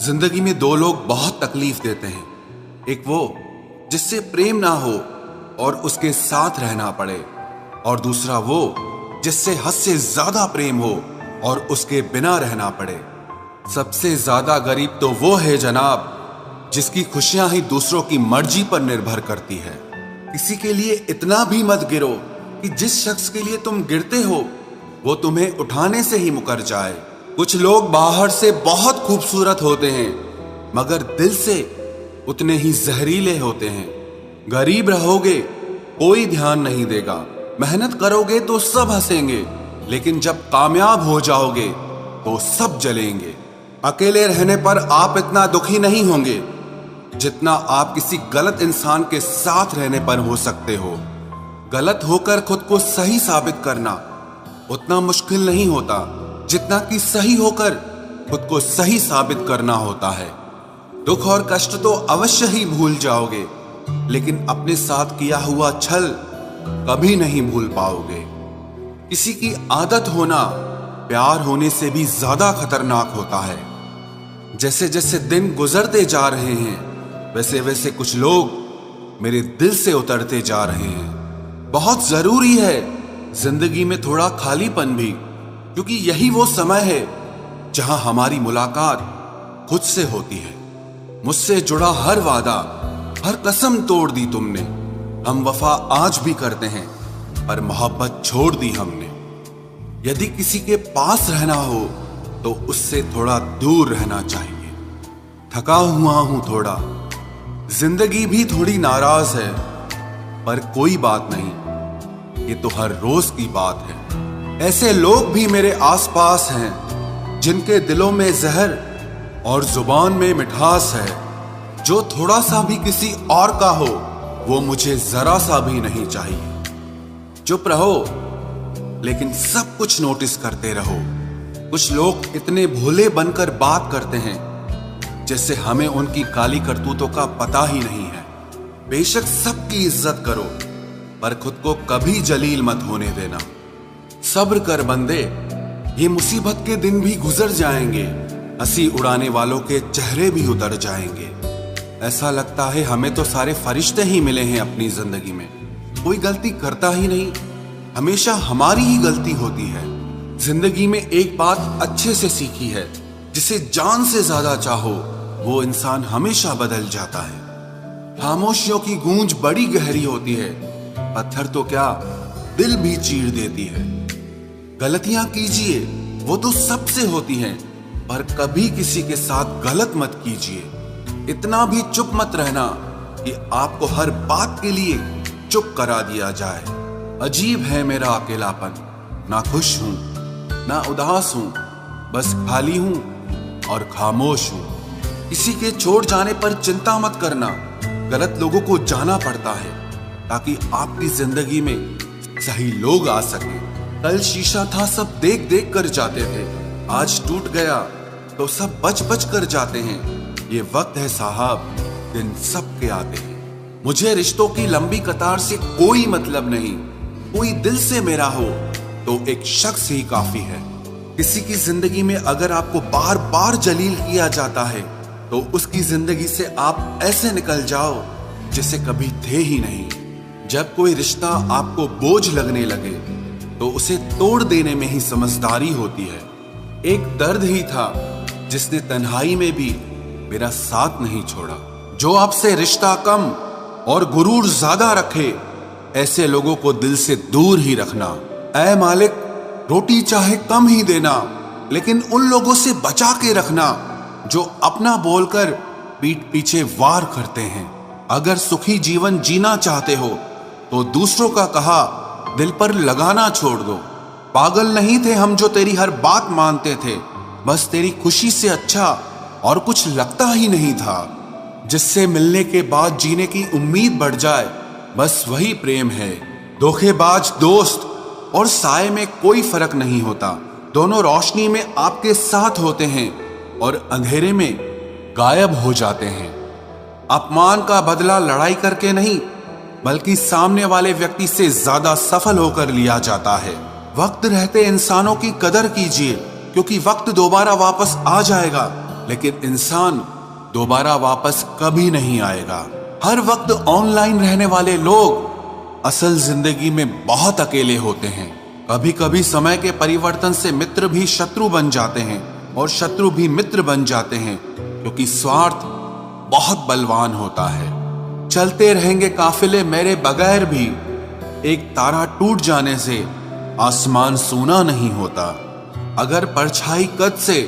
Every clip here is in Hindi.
जिंदगी में दो लोग बहुत तकलीफ देते हैं। एक वो जिससे प्रेम ना हो और उसके साथ रहना पड़े, और दूसरा वो जिससे हद से ज्यादा प्रेम हो और उसके बिना रहना पड़े। सबसे ज्यादा गरीब तो वो है जनाब जिसकी खुशियां ही दूसरों की मर्जी पर निर्भर करती है। किसी के लिए इतना भी मत गिरो कि जिस शख्स के लिए तुम गिरते हो वो तुम्हें उठाने से ही मुकर जाए। कुछ लोग बाहर से बहुत खूबसूरत होते हैं मगर दिल से उतने ही जहरीले होते हैं। गरीब रहोगे कोई ध्यान नहीं देगा, मेहनत करोगे तो सब हंसेंगे, लेकिन जब कामयाब हो जाओगे तो सब जलेंगे। अकेले रहने पर आप इतना दुखी नहीं होंगे जितना आप किसी गलत इंसान के साथ रहने पर हो सकते हो। गलत होकर खुद को सही साबित करना उतना मुश्किल नहीं होता जितना कि सही होकर खुद को सही साबित करना होता है। दुख और कष्ट तो अवश्य ही भूल जाओगे, लेकिन अपने साथ किया हुआ छल कभी नहीं भूल पाओगे। किसी की आदत होना प्यार होने से भी ज्यादा खतरनाक होता है। जैसे जैसे दिन गुजरते जा रहे हैं वैसे वैसे कुछ लोग मेरे दिल से उतरते जा रहे हैं। बहुत जरूरी है जिंदगी में थोड़ा खालीपन भी, क्योंकि यही वो समय है जहां हमारी मुलाकात खुद से होती है। मुझसे जुड़ा हर वादा, हर कसम तोड़ दी तुमने। हम वफा आज भी करते हैं पर मोहब्बत छोड़ दी हमने। यदि किसी के पास रहना हो तो उससे थोड़ा दूर रहना चाहिए। थका हुआ हूं थोड़ा, जिंदगी भी थोड़ी नाराज है, पर कोई बात नहीं, ये तो हर रोज की बात है। ऐसे लोग भी मेरे आसपास हैं जिनके दिलों में जहर और जुबान में मिठास है। जो थोड़ा सा भी किसी और का हो वो मुझे जरा सा भी नहीं चाहिए। चुप रहो लेकिन सब कुछ नोटिस करते रहो। कुछ लोग इतने भोले बनकर बात करते हैं जैसे हमें उनकी काली करतूतों का पता ही नहीं है। बेशक सबकी इज्जत करो पर खुद को कभी जलील मत होने देना। सब्र कर बंदे, ये मुसीबत के दिन भी गुजर जाएंगे। हंसी उड़ाने वालों के चेहरे भी उतर जाएंगे। ऐसा लगता है हमें तो सारे फरिश्ते ही मिले हैं अपनी जिंदगी में। कोई गलती करता ही नहीं, हमेशा हमारी ही गलती होती है। जिंदगी में एक बात अच्छे से सीखी है, जिसे जान से ज्यादा चाहो वो इंसान हमेशा बदल जाता है। खामोशियों की गूंज बड़ी गहरी होती है, पत्थर तो क्या दिल भी चीर देती है। गलतियां कीजिए वो तो सबसे होती हैं, पर कभी किसी के साथ गलत मत कीजिए। इतना भी चुप मत रहना कि आपको हर बात के लिए चुप करा दिया जाए। अजीब है मेरा अकेलापन, ना खुश हूं ना उदास हूं, बस खाली हूं और खामोश हूं। किसी के छोड़ जाने पर चिंता मत करना, गलत लोगों को जाना पड़ता है ताकि आपकी जिंदगी में सही लोग आ सके। कल शीशा था सब देख देख कर जाते थे, आज टूट गया तो सब बच बच कर जाते हैं। ये वक्त है साहब, दिन सबके आते हैं। मुझे रिश्तों की लंबी कतार से कोई मतलब नहीं। कोई दिल से मेरा हो तो एक शख्स ही काफी है। किसी की जिंदगी में अगर आपको बार बार जलील किया जाता है तो उसकी जिंदगी से आप ऐसे निकल जाओ जैसे कभी थे ही नहीं। जब कोई रिश्ता आपको बोझ लगने लगे तो उसे तोड़ देने में ही समझदारी होती है। एक दर्द ही था जिसने तन्हाई में भी मेरा साथ नहीं छोड़ा। जो आपसे रिश्ता कम और गुरूर ज्यादा रखे, ऐसे लोगों को दिल से दूर ही रखना। ऐ मालिक, रोटी चाहे कम ही देना, लेकिन उन लोगों से बचा के रखना जो अपना बोलकर पीठ पीछे वार करते हैं। अगर सुखी जीवन जीना चाहते हो तो दूसरों का कहा दिल पर लगाना छोड़ दो। पागल नहीं थे हम जो तेरी हर बात मानते थे, बस तेरी खुशी से अच्छा और कुछ लगता ही नहीं था। जिससे मिलने के बाद जीने की उम्मीद बढ़ जाए, बस वही प्रेम है। धोखेबाज दोस्त और साए में कोई फर्क नहीं होता। दोनों रोशनी में आपके साथ होते हैं और अंधेरे में गायब हो जाते हैं। अपमान का बदला लड़ाई करके नहीं, बल्कि सामने वाले व्यक्ति से ज्यादा सफल होकर लिया जाता है। वक्त रहते इंसानों की कदर कीजिए, क्योंकि वक्त दोबारा वापस आ जाएगा लेकिन इंसान दोबारा वापस कभी नहीं आएगा। हर वक्त ऑनलाइन रहने वाले लोग असल जिंदगी में बहुत अकेले होते हैं। कभी कभी समय के परिवर्तन से मित्र भी शत्रु बन जाते हैं और शत्रु भी मित्र बन जाते हैं, क्योंकि स्वार्थ बहुत बलवान होता है। चलते रहेंगे काफिले मेरे बगैर भी, एक तारा टूट जाने से आसमान सूना नहीं होता। अगर परछाई कद से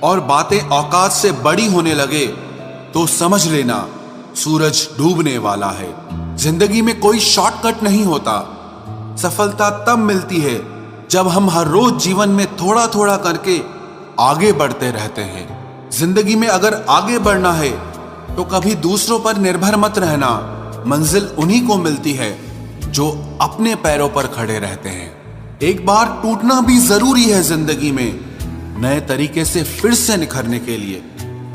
और बातें औकात से बड़ी होने लगे तो समझ लेना सूरज डूबने वाला है। जिंदगी में कोई शॉर्टकट नहीं होता। सफलता तब मिलती है जब हम हर रोज जीवन में थोड़ा थोड़ा करके आगे बढ़ते रहते हैं। जिंदगी में अगर आगे बढ़ना है तो कभी दूसरों पर निर्भर मत रहना। मंजिल उन्हीं को मिलती है जो अपने पैरों पर खड़े रहते हैं। एक बार टूटना भी जरूरी है जिंदगी में, नए तरीके से फिर से निखरने के लिए।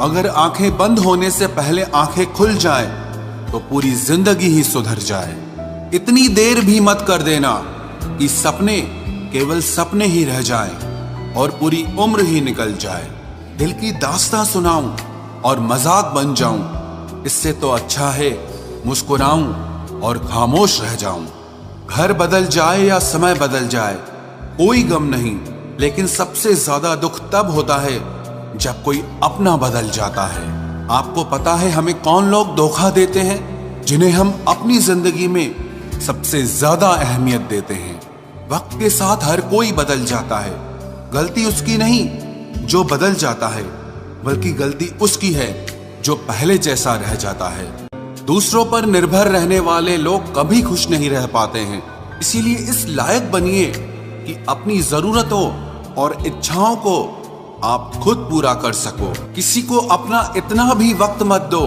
अगर आंखें बंद होने से पहले आंखें खुल जाए तो पूरी जिंदगी ही सुधर जाए। इतनी देर भी मत कर देना कि सपने केवल सपने ही रह जाएं और पूरी उम्र ही निकल जाए। दिल की दास्तां सुनाऊं और मजाक बन जाऊं, इससे तो अच्छा है मुस्कुराऊं और खामोश रह जाऊं। घर बदल जाए या समय बदल जाए कोई गम नहीं, लेकिन सबसे ज्यादा दुख तब होता है जब कोई अपना बदल जाता है। आपको पता है हमें कौन लोग धोखा देते हैं, जिन्हें हम अपनी जिंदगी में सबसे ज्यादा अहमियत देते हैं। वक्त के साथ हर कोई बदल जाता है। गलती उसकी नहीं जो बदल जाता है, बल्कि गलती उसकी है जो पहले जैसा रह जाता है। दूसरों पर निर्भर रहने वाले लोग कभी खुश नहीं रह पाते हैं। इसीलिए इस लायक बनिए कि अपनी जरूरतों और इच्छाओं को आप खुद पूरा कर सको। किसी को अपना इतना भी वक्त मत दो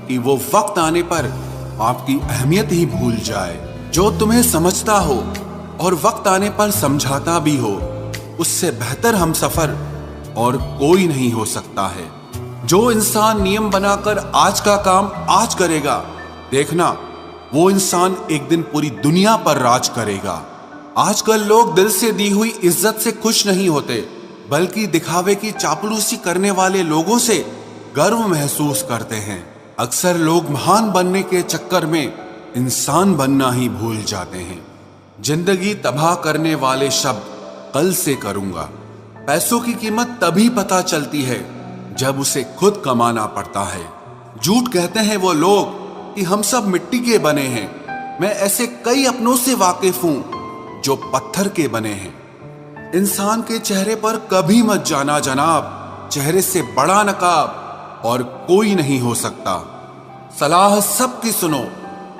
कि वो वक्त आने पर आपकी अहमियत ही भूल जाए। जो तुम्हें समझता हो और वक्त आने पर समझाता भी हो, उससे बेहतर हमसफर और कोई नहीं हो सकता है। जो इंसान नियम बनाकर आज का काम आज करेगा, देखना वो इंसान एक दिन पूरी दुनिया पर राज करेगा। आजकल लोग दिल से दी हुई इज्जत से खुश नहीं होते, बल्कि दिखावे की चापलूसी करने वाले लोगों से गर्व महसूस करते हैं। अक्सर लोग महान बनने के चक्कर में इंसान बनना ही भूल जाते हैं। जिंदगी तबाह करने वाले शब्द कल से करूंगा। पैसों की कीमत तभी पता चलती है जब उसे खुद कमाना पड़ता है। झूठ कहते हैं वो लोग कि हम सब मिट्टी के बने हैं। मैं ऐसे कई अपनों से वाकिफ हूं जो पत्थर के बने हैं। इंसान के चेहरे पर कभी मत जाना जनाब, चेहरे से बड़ा नकाब और कोई नहीं हो सकता। सलाह सबकी सुनो,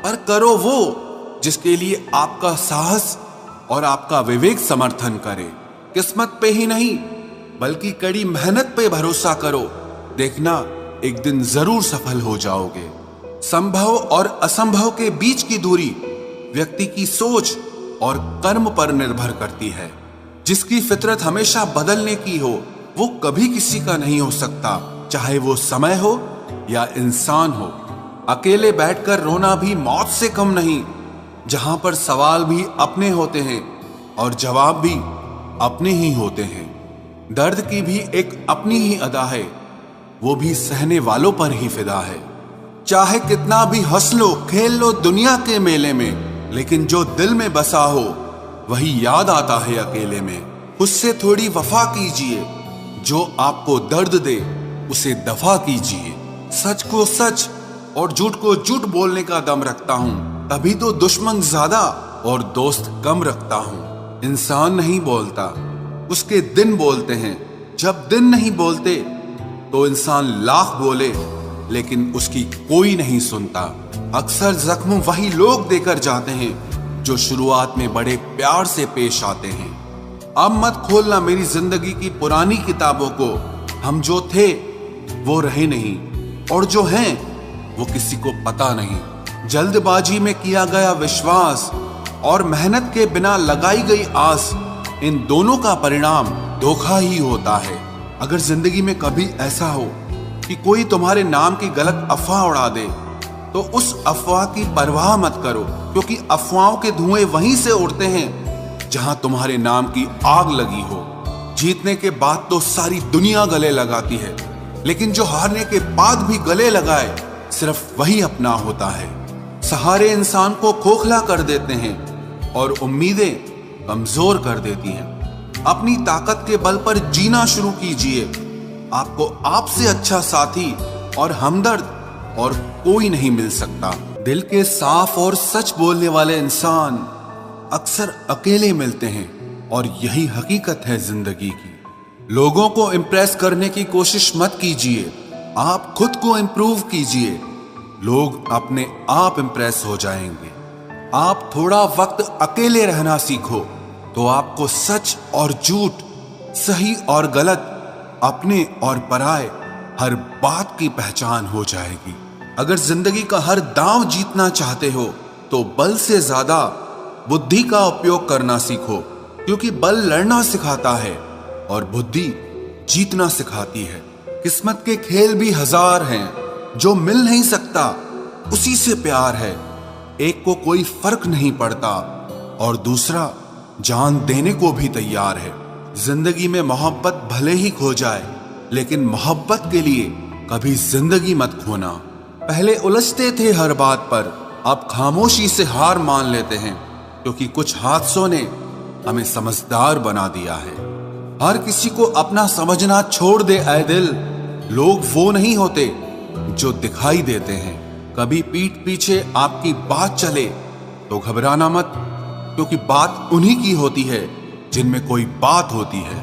पर करो वो जिसके लिए आपका साहस और आपका विवेक समर्थन करे। किस्मत पे ही नहीं बल्कि कड़ी मेहनत पे भरोसा करो, देखना एक दिन जरूर सफल हो जाओगे। संभव और असंभव के बीच की दूरी व्यक्ति की सोच और कर्म पर निर्भर करती है। जिसकी फितरत हमेशा बदलने की हो वो कभी किसी का नहीं हो सकता, चाहे वो समय हो या इंसान हो। अकेले बैठकर रोना भी मौत से कम नहीं, जहां पर सवाल भी अपने होते हैं और जवाब भी अपने ही होते हैं। दर्द की भी एक अपनी ही अदा है, वो भी सहने वालों पर ही फिदा है। चाहे कितना भी हंस लो खेल लो दुनिया के मेले में, लेकिन जो दिल में बसा हो वही याद आता है अकेले में। उससे थोड़ी वफा कीजिए, जो आपको दर्द दे उसे दफा कीजिए। सच को सच और झूठ को झूठ बोलने का दम रखता हूं, तभी तो दुश्मन ज्यादा और दोस्त कम रखता हूं। इंसान नहीं बोलता, उसके दिन बोलते हैं। जब दिन नहीं बोलते तो इंसान लाख बोले लेकिन उसकी कोई नहीं सुनता। अक्सर जख्म वही लोग देकर जाते हैं जो शुरुआत में बड़े प्यार से पेश आते हैं। अब मत खोलना मेरी जिंदगी की पुरानी किताबों को। हम जो थे वो रहे नहीं, और जो हैं वो किसी को पता नहीं। जल्दबाजी में किया गया विश्वास और मेहनत के बिना लगाई गई आस, इन दोनों का परिणाम धोखा ही होता है। अगर जिंदगी में कभी ऐसा हो कि कोई तुम्हारे नाम की गलत अफवाह उड़ा दे, तो उस अफवाह की परवाह मत करो, क्योंकि अफवाहों के धुएं वहीं से उड़ते हैं जहां तुम्हारे नाम की आग लगी हो। जीतने के बाद तो सारी दुनिया गले लगाती है, लेकिन जो हारने के बाद भी गले लगाए सिर्फ वही अपना होता है। सहारे इंसान को खोखला कर देते हैं और उम्मीदें कमजोर कर देती हैं। अपनी ताकत के बल पर जीना शुरू कीजिए। आपको आपसे अच्छा साथी और हमदर्द और कोई नहीं मिल सकता। दिल के साफ और सच बोलने वाले इंसान अक्सर अकेले मिलते हैं और यही हकीकत है जिंदगी की। लोगों को इम्प्रेस करने की कोशिश मत कीजिए, आप खुद को इम्प्रूव कीजिए। लोग अपने आप इम्प्रेस हो जाएंगे। आप थोड़ा वक्त अकेले रहना सीखो तो आपको सच और झूठ, सही और गलत, अपने और पराये हर बात की पहचान हो जाएगी। अगर जिंदगी का हर दांव जीतना चाहते हो तो बल से ज्यादा बुद्धि का उपयोग करना सीखो, क्योंकि बल लड़ना सिखाता है और बुद्धि जीतना सिखाती है। किस्मत के खेल भी हजार हैं, जो मिल नहीं सकता उसी से प्यार है। एक को कोई फर्क नहीं पड़ता और दूसरा जान देने को भी तैयार है। जिंदगी में मोहब्बत भले ही खो जाए, लेकिन मोहब्बत के लिए कभी जिंदगी मत खोना। पहले उलझते थे हर बात पर, अब खामोशी से हार मान लेते हैं, क्योंकि कुछ हादसों ने हमें समझदार बना दिया है। हर किसी को अपना समझना छोड़ दे ऐ दिल। लोग वो नहीं होते जो दिखाई देते हैं। कभी पीठ पीछे आपकी बात चले तो घबराना मत, क्योंकि बात उन्हीं की होती है जिनमें कोई बात होती है।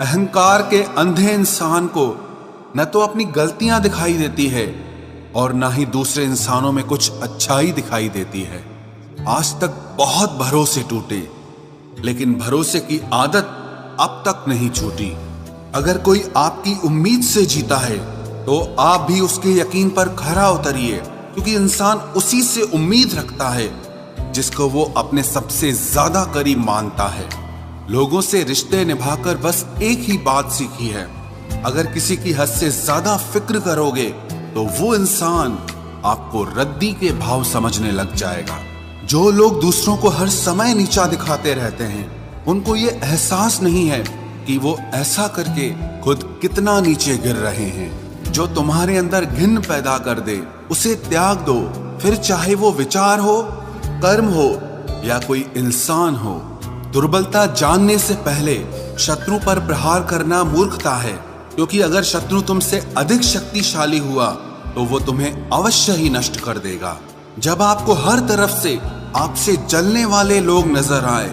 अहंकार के अंधे इंसान को न तो अपनी गलतियां दिखाई देती है और न ही दूसरे इंसानों में कुछ अच्छाई दिखाई देती है। आज तक बहुत भरोसे टूटे, लेकिन भरोसे की आदत अब तक नहीं छूटी। अगर कोई आपकी उम्मीद से जीता है तो आप भी उसके यकीन पर खरा उतरिए, क्योंकि इंसान उसी से उम्मीद रखता है जिसको वो अपने सबसे ज्यादा करीब मानता है। लोगों से रिश्ते निभाकर बस एक ही बात सीखी है, अगर किसी की हद से ज्यादा फिक्र करोगे तो वो इंसान आपको रद्दी के भाव समझने लग जाएगा। जो लोग दूसरों को हर समय नीचा दिखाते रहते हैं, उनको ये एहसास नहीं है कि वो ऐसा करके खुद कितना नीचे गिर रहे हैं। जो तुम्हारे अंदर घिन पैदा कर दे उसे त्याग दो, फिर चाहे वो विचार हो, कर्म हो या कोई इंसान हो। दुर्बलता जानने से पहले शत्रु पर प्रहार करना मूर्खता है, क्योंकि अगर शत्रु तुमसे अधिक शक्तिशाली हुआ तो वो तुम्हें अवश्य ही नष्ट कर देगा। जब आपको हर तरफ से आपसे जलने वाले लोग नजर आए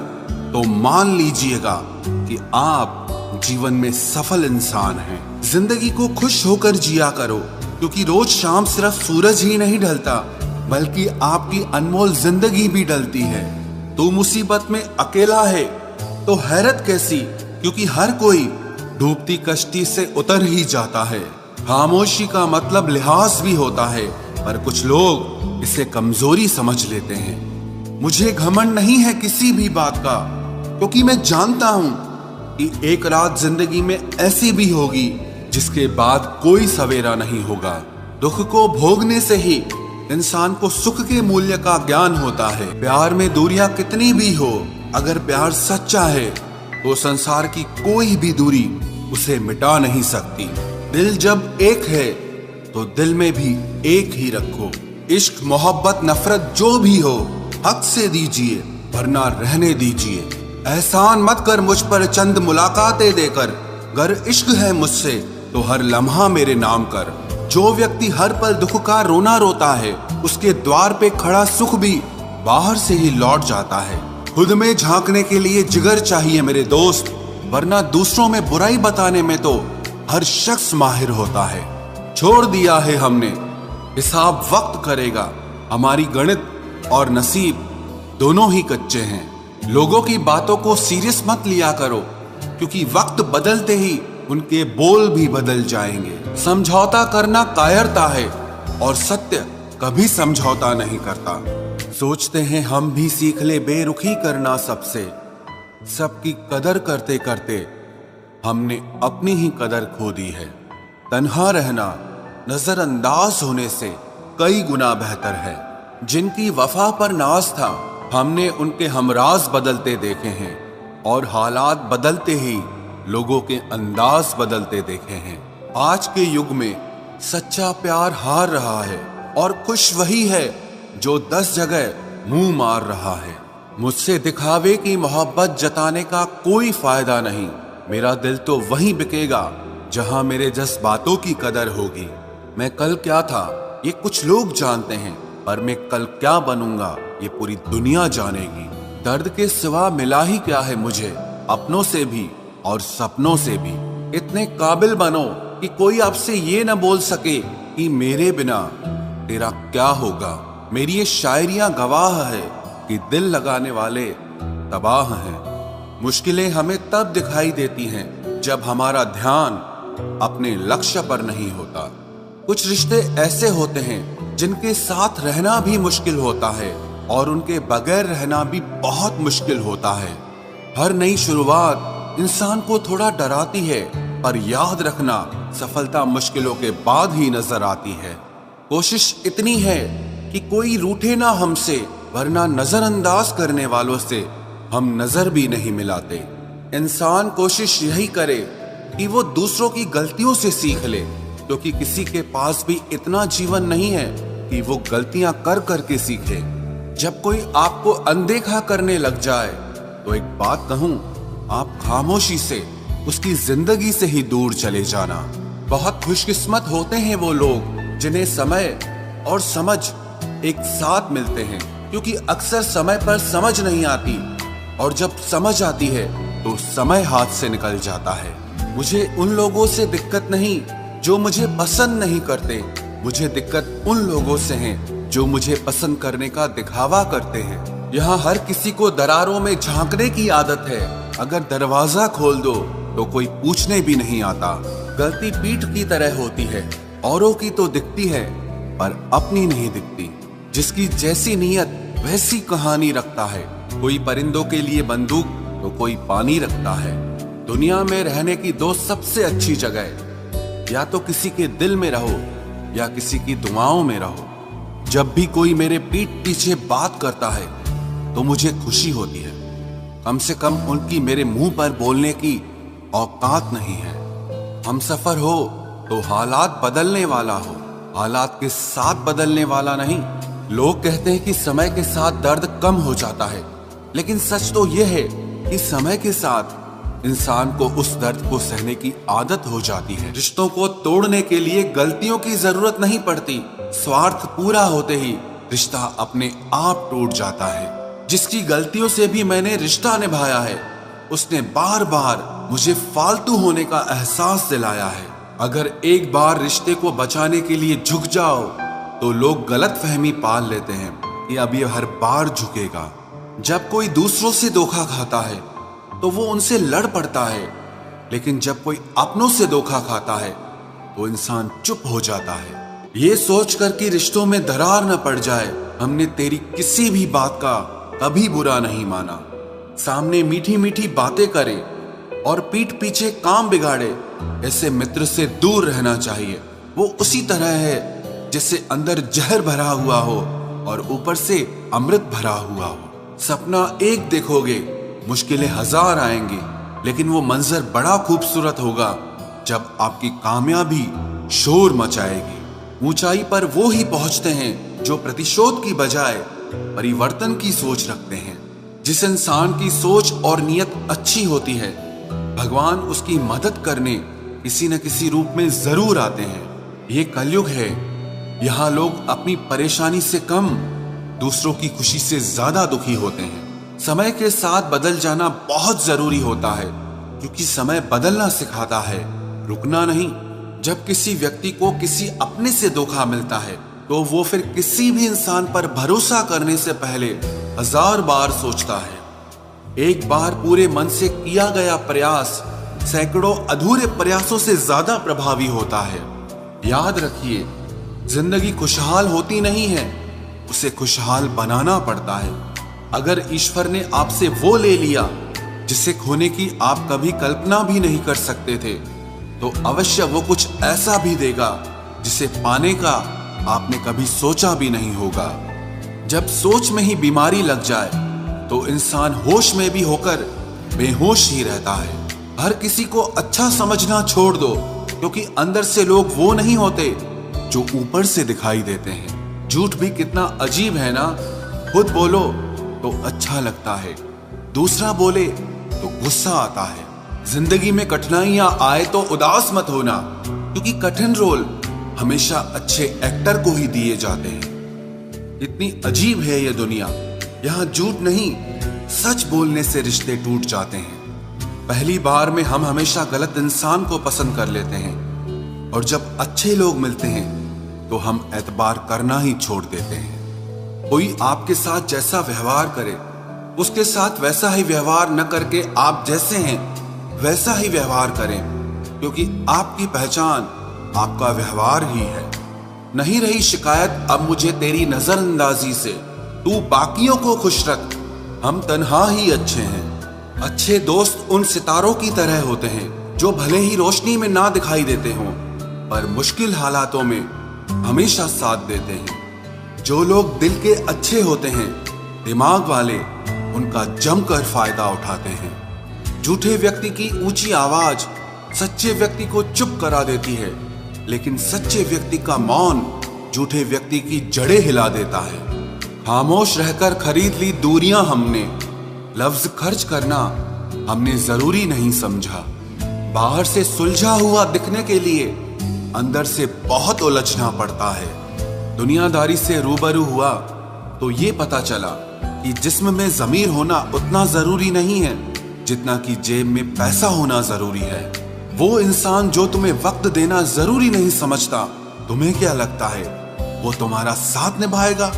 तो मान लीजिएगा कि आप जीवन में सफल इंसान हैं। जिंदगी को खुश होकर जिया करो, क्योंकि रोज शाम सिर्फ सूरज ही नहीं ढलता, बल्कि आपकी अनमोल जिंदगी भी ढलती है। तू मुसीबत में अकेला है तो हैरत कैसी, क्योंकि हर कोई डूबती कश्ती से उतर ही जाता है। खामोशी का मतलब लिहाज भी होता है, पर कुछ लोग इसे कमजोरी समझ लेते हैं। मुझे घमंड नहीं है किसी भी बात का, क्योंकि मैं जानता हूं कि एक रात जिंदगी में ऐसी भी होगी जिसके बाद कोई सवेरा नहीं होगा। दुख को भोगने से ही इंसान को सुख के मूल्य का ज्ञान होता है। प्यार में दूरियां कितनी भी हो, अगर प्यार सच्चा है तो संसार की कोई भी दूरी उसे मिटा नहीं सकती। दिल जब एक है तो दिल में भी एक ही रखो। इश्क, मोहब्बत, नफरत जो भी हो हक से दीजिए, वरना रहने दीजिए। एहसान मत कर मुझ पर चंद मुलाकातें देकर, गर इश्क है मुझसे तो हर लम्हा मेरे नाम कर। जो व्यक्ति हर पल दुख का रोना रोता है, उसके द्वार पे खड़ा सुख भी बाहर से ही लौट जाता है। खुद में झांकने के लिए जिगर चाहिए मेरे दोस्त, वरना दूसरों में बुराई बताने में तो हर शख्स माहिर होता है। छोड़ दिया है हमने, हिसाब वक्त करेगा। हमारी गणित और नसीब दोनों ही कच्चे हैं। लोगों की बातों को सीरियस मत लिया करो, क्योंकि वक्त बदलते ही उनके बोल भी बदल जाएंगे। समझौता करना कायरता है और सत्य कभी समझौता नहीं करता। सोचते हैं हम भी सीख ले बेरुखी करना सबसे, सबकी कदर करते करते हमने अपनी ही कदर खो दी है। तन्हा रहना नजरअंदाज होने से कई गुना बेहतर है। जिनकी वफा पर नाज था, हमने उनके हमराज बदलते देखे हैं और हालात बदलते ही लोगों के अंदाज बदलते देखे हैं। आज के युग में सच्चा प्यार हार रहा है और खुश वही है जो 10 जगह मुंह मार रहा है। मुझसे दिखावे की मोहब्बत जताने का कोई फायदा नहीं। मेरा दिल तो वहीं बिकेगा जहां मेरे जज्बातों की कदर होगी। मैं कल क्या था ये कुछ लोग जानते हैं, पर मैं कल क्या बनूंगा ये पूरी दुनिया जानेगी। दर्द के सिवा मिला ही क्या है मुझे, अपनों से भी और सपनों से भी। इतने काबिल बनो कि कोई आपसे ये न बोल सके कि मेरे बिना तेरा क्या होगा। मेरी ये शायरियां गवाह है कि दिल लगाने वाले तबाह हैं। मुश्किलें हमें तब दिखाई देती हैं जब हमारा ध्यान अपने लक्ष्य पर नहीं होता। कुछ रिश्ते ऐसे होते हैं जिनके साथ रहना भी मुश्किल होता है और उनके बगैर रहना भी बहुत मुश्किल होता है। हर नई शुरुआत इंसान को थोड़ा डराती है, पर याद रखना सफलता मुश्किलों के बाद ही नजर आती है। कोशिश इतनी है कि कोई रूठे ना हमसे, वरना नजरअंदाज करने वालों से हम नजर भी नहीं मिलाते। इंसान कोशिश यही करे कि वो दूसरों की गलतियों से सीख ले, क्योंकि किसी के पास भी इतना जीवन नहीं है कि वो गलतियां कर करके सीखे। जब कोई आपको अनदेखा करने लग जाए तो एक बात कहूं, आप खामोशी से उसकी जिंदगी से ही दूर चले जाना। बहुत खुशकिस्मत होते हैं वो लोग जिन्हें समय और समझ एक साथ मिलते हैं, क्योंकि अक्सर समय पर समझ नहीं आती और जब समझ आती है तो समय हाथ से निकल जाता है। मुझे उन लोगों से दिक्कत नहीं जो मुझे पसंद नहीं करते, मुझे दिक्कत उन लोगों से है जो मुझे पसंद करने का दिखावा करते हैं। यहाँ हर किसी को दरारों में झांकने की आदत है। अगर दरवाजा खोल दो तो कोई पूछने भी नहीं आता। गलती पीठ की तरह होती है, औरों की तो दिखती है पर अपनी नहीं दिखती। जिसकी जैसी नीयत वैसी कहानी रखता है। कोई परिंदों के लिए बंदूक तो कोई पानी रखता है। दुनिया में रहने की दो सबसे अच्छी जगह, या तो किसी के दिल में रहो या किसी की दुआओं में रहो। जब भी कोई मेरे पीठ पीछे बात करता है तो मुझे खुशी होती है। कम से कम उनकी मेरे मुंह पर बोलने की औकात नहीं है। हम सफर हो तो हालात बदलने वाला हो, हालात के साथ बदलने वाला नहीं। लोग कहते हैं कि समय के साथ दर्द कम हो जाता है, लेकिन सच तो यह है कि समय के साथ इंसान को उस दर्द को सहने की आदत हो जाती है। रिश्तों को तोड़ने के लिए गलतियों की जरूरत नहीं पड़ती। स्वार्थ पूरा होते ही रिश्ता अपने आप टूट जाता है। जिसकी गलतियों से भी मैंने रिश्ता निभाया है, उसने बार बार मुझे फालतू होने का एहसास दिलाया है। अगर एक बार रिश्ते को बचाने के लिए झुक जाओ तो लोग गलत फहमी पाल लेते हैं कि अब ये हर बार झुकेगा। जब कोई दूसरों से धोखा खाता है तो वो उनसे लड़ पड़ता है, लेकिन जब कोई अपनों से धोखा खाता है तो इंसान चुप हो जाता है। ये सोचकर कि रिश्तों में दरार न पड़ जाए, हमने तेरी किसी भी बात का कभी बुरा नहीं माना। सामने मीठी मीठी बातें करे और पीठ पीछे काम बिगाड़े, ऐसे मित्र से दूर रहना चाहिए। वो उसी तरह है जैसे अंदर जहर भरा हुआ हो और ऊपर से अमृत भरा हुआ हो। सपना एक देखोगे, मुश्किलें 1000 आएंगी, लेकिन वो मंजर बड़ा खूबसूरत होगा जब आपकी कामयाबी शोर मचाएगी। ऊंचाई पर वो ही पहुंचते हैं जो प्रतिशोध की बजाय परिवर्तन की सोच रखते हैं। जिस इंसान की सोच और नियत अच्छी होती है, भगवान उसकी मदद करने किसी न किसी रूप में जरूर आते हैं। ये कलयुग है, यहाँ लोग अपनी परेशानी से कम दूसरों की खुशी से ज्यादा दुखी होते हैं। समय के साथ बदल जाना बहुत जरूरी होता है, क्योंकि समय बदलना सिखाता है, रुकना नहीं। जब किसी व्यक्ति को किसी अपने से धोखा मिलता है तो वो फिर किसी भी इंसान पर भरोसा करने से पहले 1000 बार सोचता है। एक बार पूरे मन से किया गया प्रयास सैकड़ों अधूरे प्रयासों से ज्यादा प्रभावी होता है। याद रखिए, जिंदगी खुशहाल होती नहीं है, उसे खुशहाल बनाना पड़ता है। अगर ईश्वर ने आपसे वो ले लिया जिसे खोने की आप कभी कल्पना भी नहीं कर सकते थे, तो अवश्य वो कुछ ऐसा भी देगा जिसे पाने का आपने कभी सोचा भी नहीं होगा। जब सोच में ही बीमारी लग जाए तो इंसान होश में भी होकर बेहोश ही रहता है। हर किसी को अच्छा समझना छोड़ दो क्योंकि अंदर से लोग वो नहीं होते जो ऊपर से दिखाई देते हैं। झूठ भी कितना अजीब है ना। खुद बोलो तो अच्छा लगता है, दूसरा बोले तो गुस्सा आता है। जिंदगी में कठिनाइयां आए तो उदास मत होना, क्योंकि कठिन रोल हमेशा अच्छे एक्टर को ही दिए जाते हैं। इतनी अजीब है ये दुनिया, यहाँ झूठ नहीं सच बोलने से रिश्ते टूट जाते हैं। पहली बार में हम हमेशा गलत इंसान को पसंद कर लेते हैं, और जब अच्छे लोग मिलते हैं तो हम एतबार करना ही छोड़ देते हैं। कोई आपके साथ जैसा व्यवहार करे, उसके साथ वैसा ही व्यवहार न करके आप जैसे हैं वैसा ही व्यवहार करें, क्योंकि आपकी पहचान आपका व्यवहार ही है। नहीं रही शिकायत अब मुझे तेरी नजरअंदाजी से, तू बाकियों को खुश रख, हम तन्हा ही अच्छे हैं। अच्छे दोस्त उन सितारों की तरह होते हैं जो भले ही रोशनी में ना दिखाई देते हों, पर मुश्किल हालातों में हमेशा साथ देते हैं। जो लोग दिल के अच्छे होते हैं, दिमाग वाले उनका जमकर फायदा उठाते हैं। झूठे व्यक्ति की ऊंची आवाज सच्चे व्यक्ति को चुप करा देती है, लेकिन सच्चे व्यक्ति का मौन झूठे व्यक्ति की जड़ें हिला देता है। खामोश रहकर खरीद ली दूरियां हमने, लफ्ज खर्च करना हमने जरूरी नहीं समझा। बाहर से सुलझा हुआ दिखने के लिए अंदर से बहुत उलझना पड़ता है। दुनियादारी से रूबरू हुआ तो ये पता चला कि जिस्म में ज़मीर होना उतना जरूरी नहीं है जितना कि जेब में पैसा होना जरूरी है। वो इंसान जो तुम्हें वक्त देना जरूरी नहीं समझता, तुम्हें क्या लगता है वो तुम्हारा साथ निभाएगा?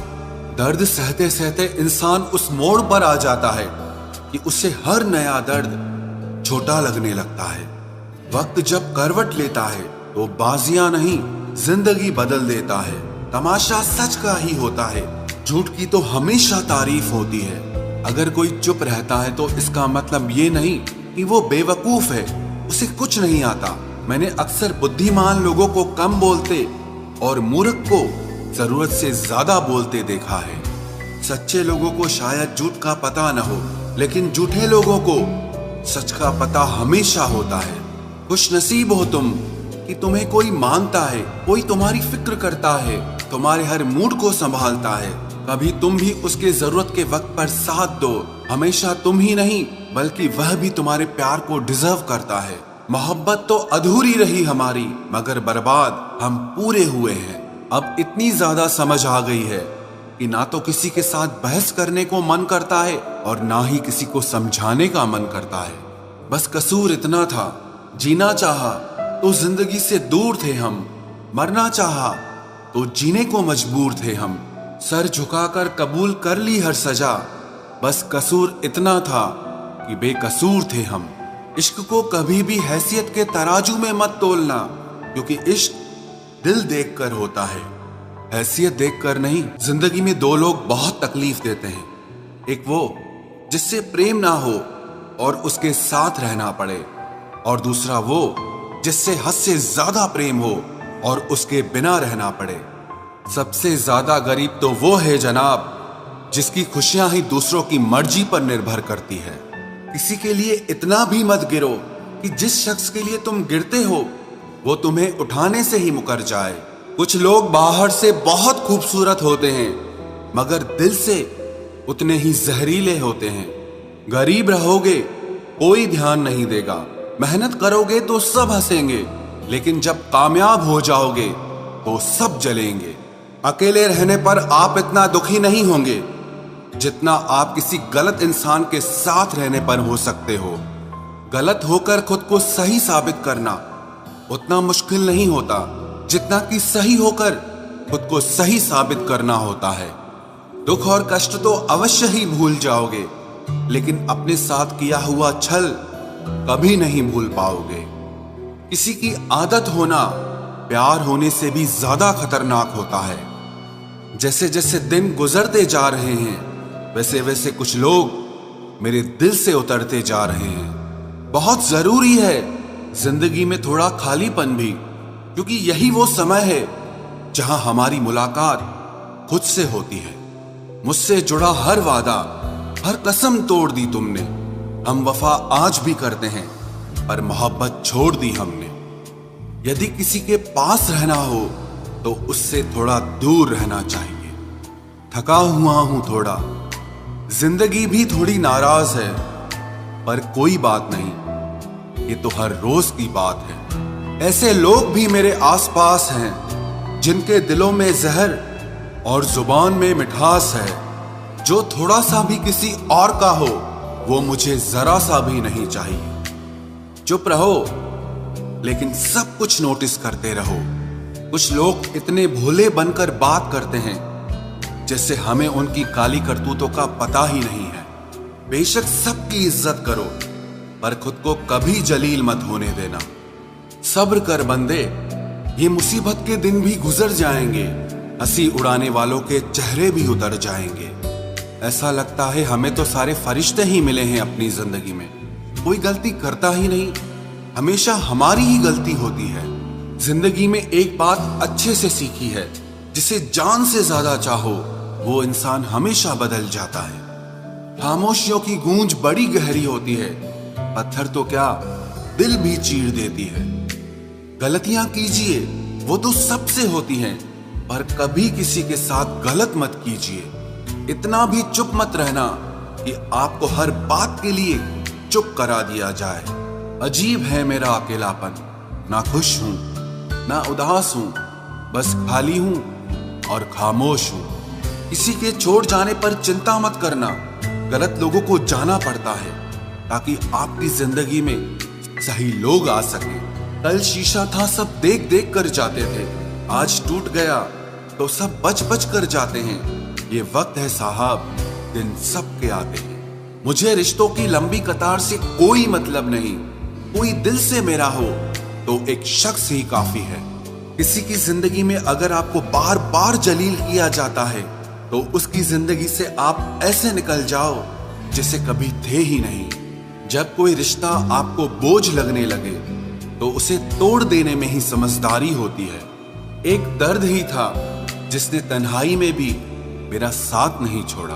दर्द सहते सहते इंसान उस मोड़ पर आ जाता है कि उसे हर नया दर्द छोटा लगने लगता है। वक्त जब करवट लेता है तो बाजियां नहीं जिंदगी बदल देता है। तमाशा सच का ही होता है, झूठ की तो हमेशा तारीफ होती है। अगर कोई चुप रहता है तो इसका मतलब ये नहीं कि वो बेवकूफ है, उसे कुछ नहीं आता। मैंने अक्सर बुद्धिमान लोगों को कम बोलते और मूर्ख को जरूरत से ज्यादा बोलते देखा है। सच्चे लोगों को शायद झूठ का पता न हो, लेकिन झूठे लोगों को सच का पता हमेशा होता है। खुश नसीब हो तुम कि तुम्हें कोई मानता है, कोई तुम्हारी फिक्र करता है, तुम्हारे हर मूड को संभालता है। कभी तुम भी उसके जरूरत के वक्त पर साथ दो। हमेशा तुम ही नहीं बल्कि वह भी तुम्हारे प्यार को डिजर्व करता है। मोहब्बत तो अधूरी रही हमारी, मगर बर्बाद हम पूरे हुए हैं। अब इतनी ज्यादा समझ आ गई है कि ना तो किसी के साथ बहस करने को मन करता है और ना ही किसी को समझाने का मन करता है। बस कसूर इतना था, जीना चाहा तो जिंदगी से दूर थे हम, मरना चाहा तो जीने को मजबूर थे हम। सर झुकाकर कबूल कर ली हर सजा, बस कसूर इतना था कि बेकसूर थे हम। इश्क को कभी भी हैसियत के तराजू में मत तोलना, क्योंकि इश्क दिल देखकर होता है, हैसियत देखकर नहीं। जिंदगी में दो लोग बहुत तकलीफ देते हैं, एक वो जिससे प्रेम ना हो और उसके साथ रहना पड़े, और दूसरा वो जिससे हद से ज्यादा प्रेम हो और उसके बिना रहना पड़े। सबसे ज्यादा गरीब तो वो है जनाब जिसकी खुशियां ही दूसरों की मर्जी पर निर्भर करती है। किसी के लिए इतना भी मत गिरो कि जिस शख्स के लिए तुम गिरते हो वो तुम्हें उठाने से ही मुकर जाए। कुछ लोग बाहर से बहुत खूबसूरत होते हैं, मगर दिल से उतने ही जहरीले होते हैं। गरीब रहोगे कोई ध्यान नहीं देगा, मेहनत करोगे तो सब हंसेंगे, लेकिन जब कामयाब हो जाओगे तो सब जलेंगे। अकेले रहने पर आप इतना दुखी नहीं होंगे जितना आप किसी गलत इंसान के साथ रहने पर हो सकते हो। गलत होकर खुद को सही साबित करना उतना मुश्किल नहीं होता जितना कि सही होकर खुद को सही साबित करना होता है। दुख और कष्ट तो अवश्य ही भूल जाओगे, लेकिन अपने साथ किया हुआ छल कभी नहीं भूल पाओगे। किसी की आदत होना प्यार होने से भी ज्यादा खतरनाक होता है। जैसे जैसे दिन गुजरते जा रहे हैं वैसे वैसे कुछ लोग मेरे दिल से उतरते जा रहे हैं। बहुत जरूरी है जिंदगी में थोड़ा खालीपन भी, क्योंकि यही वो समय है जहां हमारी मुलाकात खुद से होती है। मुझसे जुड़ा हर वादा, हर कसम तोड़ दी तुमने। हम वफा आज भी करते हैं, पर मोहब्बत छोड़ दी हमने। यदि किसी के पास रहना हो तो उससे थोड़ा दूर रहना चाहिए। थका हुआ हूं थोड़ा, जिंदगी भी थोड़ी नाराज है, पर कोई बात नहीं, ये तो हर रोज की बात है। ऐसे लोग भी मेरे आसपास हैं जिनके दिलों में जहर और जुबान में मिठास है। जो थोड़ा सा भी किसी और का हो वो मुझे जरा सा भी नहीं चाहिए। चुप रहो लेकिन सब कुछ नोटिस करते रहो। कुछ लोग इतने भोले बनकर बात करते हैं जैसे हमें उनकी काली करतूतों का पता ही नहीं है। बेशक सबकी इज्जत करो, पर खुद को कभी जलील मत होने देना। सब्र कर बंदे, ये मुसीबत के दिन भी गुजर जाएंगे। हंसी उड़ाने वालों के चेहरे भी उतर जाएंगे। ऐसा लगता है हमें तो सारे फरिश्ते ही मिले हैं अपनी जिंदगी में। कोई गलती करता ही नहीं, हमेशा हमारी ही गलती होती है। जिंदगी में एक बात अच्छे से सीखी है, जिसे जान से ज्यादा चाहो वो इंसान हमेशा बदल जाता है। खामोशियों की गूंज बड़ी गहरी होती है, पत्थर तो क्या दिल भी चीर देती है। गलतियां कीजिए, वो तो सबसे होती हैं, पर कभी किसी के साथ गलत मत कीजिए। इतना भी चुप मत रहना कि आपको हर बात के लिए चुप करा दिया जाए। अजीब है मेरा अकेलापन, ना खुश हूं ना उदास हूं, बस खाली हूं और खामोश हूं। किसी के छोड़ जाने पर चिंता मत करना, गलत लोगों को जाना पड़ता है ताकि आपकी जिंदगी में सही लोग आ सके। कल शीशा था, सब देख देख कर जाते थे, आज टूट गया तो सब बच बच कर जाते हैं। ये वक्त है साहब, दिन सबके आते हैं। मुझे रिश्तों की लंबी कतार से कोई मतलब नहीं। कोई दिल से मेरा हो तो एक शख्स ही काफी है। किसी की जिंदगी में अगर आपको बार बार जलील किया जाता है तो उसकी जिंदगी से आप ऐसे निकल जाओ जैसे कभी थे ही नहीं। जब कोई रिश्ता आपको बोझ लगने लगे तो उसे तोड़ देने में ही समझदारी होती है। एक दर्द ही था जिसने तन्हाई में भी मेरा साथ नहीं छोड़ा।